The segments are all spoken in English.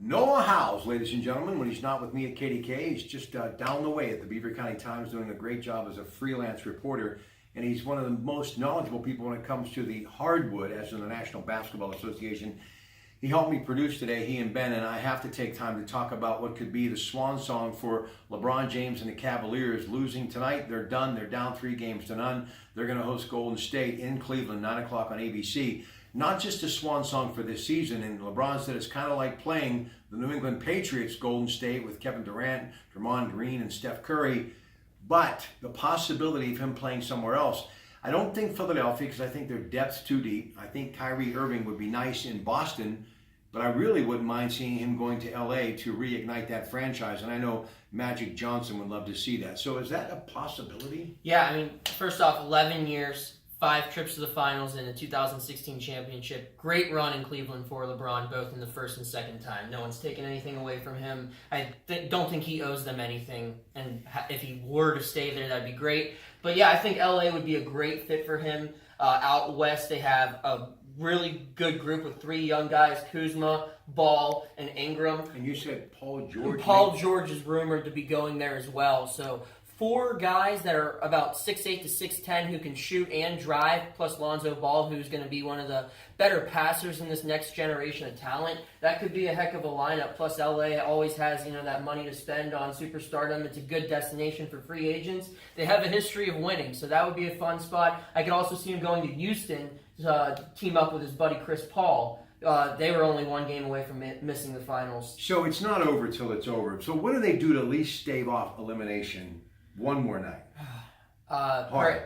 Noah Howes, ladies and gentlemen, when he's not with me at KDK, he's just down the way at the Beaver County Times doing a great job as a freelance reporter. And he's one of the most knowledgeable people when it comes to the hardwood, as in the National Basketball Association. He helped me produce today, he and Ben, and I have to take time to talk about what could be the swan song for LeBron James and the Cavaliers. Losing tonight, they're done. They're down 3-0. They're going to host Golden State in Cleveland, 9 o'clock on ABC. Not just a swan song for this season, and LeBron said it's kind of like playing the New England Patriots Golden State with Kevin Durant, Draymond Green, and Steph Curry, but the possibility of him playing somewhere else. I don't think Philadelphia, because I think their depth's too deep. I think Kyrie Irving would be nice in Boston, but I really wouldn't mind seeing him going to LA to reignite that franchise, and I know Magic Johnson would love to see that. So is that a possibility? Yeah, I mean, first off, 11 years, 5 trips to the finals in the 2016 championship. Great run in Cleveland for LeBron, both in the first and second time. No one's taken anything away from him. I don't think he owes them anything, and if he were to stay there, that'd be great. But yeah, I think LA would be a great fit for him. Out west, they have a really good group with 3 young guys, Kuzma, Ball, and Ingram. And you said Paul George. Paul George is rumored to be going there as well. So 4 guys that are about 6'8" to 6'10" who can shoot and drive, plus Lonzo Ball, who's going to be one of the better passers in this next generation of talent. That could be a heck of a lineup. Plus LA always has, that money to spend on superstardom. It's a good destination for free agents. They have a history of winning, so that would be a fun spot. I could also see him going to Houston to team up with his buddy Chris Paul. They were only 1 game away from missing the finals. So it's not over till it's over. So what do they do to at least stave off elimination one more night?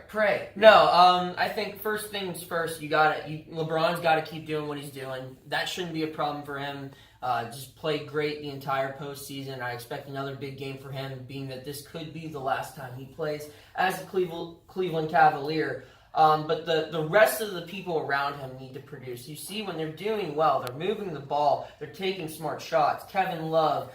Pray. No, I think first things first, LeBron's got to keep doing what he's doing. That shouldn't be a problem for him. Just played great the entire postseason. I expect another big game for him, being that this could be the last time he plays as a Cleveland Cavalier. But the rest of the people around him need to produce. You see, when they're doing well, they're moving the ball, they're taking smart shots. Kevin Love,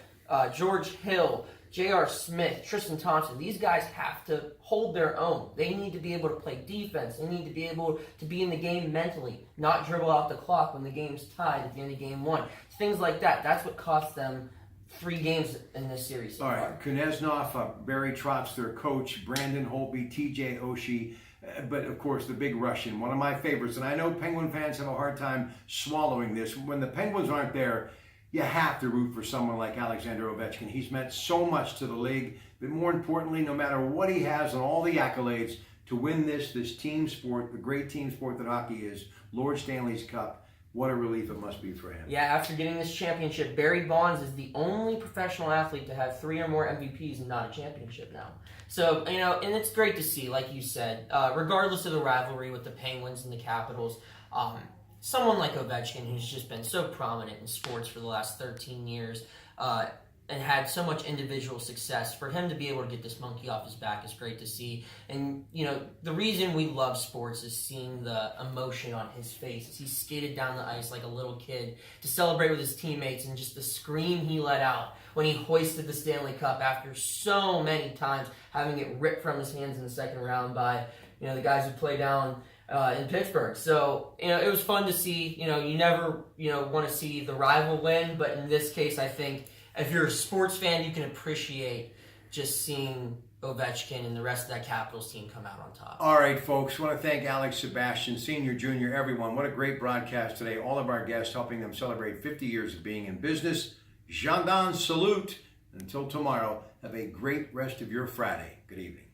George Hill, J.R. Smith, Tristan Thompson, these guys have to hold their own. They need to be able to play defense. They need to be able to be in the game mentally, not dribble out the clock when the game's tied at the end of game 1. Things like that. That's what cost them 3 games in this series. All right, Kuznetsov, Barry Trotz, their coach, Brandon Holtby, T.J. Oshie, but of course the big Russian, one of my favorites. And I know Penguin fans have a hard time swallowing this. When the Penguins aren't there, you have to root for someone like Alexander Ovechkin. He's meant so much to the league, but more importantly, no matter what he has and all the accolades, to win this team sport, the great team sport that hockey is, Lord Stanley's Cup, what a relief it must be for him. Yeah, after getting this championship, Barry Bonds is the only professional athlete to have 3 or more MVPs and not a championship now. So, and it's great to see, like you said, regardless of the rivalry with the Penguins and the Capitals, someone like Ovechkin, who's just been so prominent in sports for the last 13 years and had so much individual success, for him to be able to get this monkey off his back is great to see. And, the reason we love sports is seeing the emotion on his face as he skated down the ice like a little kid to celebrate with his teammates, and just the scream he let out when he hoisted the Stanley Cup after so many times having it ripped from his hands in the second round by, the guys who play down in Pittsburgh. So, it was fun to see. You never, want to see the rival win, but in this case, I think if you're a sports fan, you can appreciate just seeing Ovechkin and the rest of that Capitals team come out on top. All right, folks. I want to thank Alex Sebastian, Senior, Junior, everyone. What a great broadcast today. All of our guests helping them celebrate 50 years of being in business. Gendarme salute. Until tomorrow, have a great rest of your Friday. Good evening.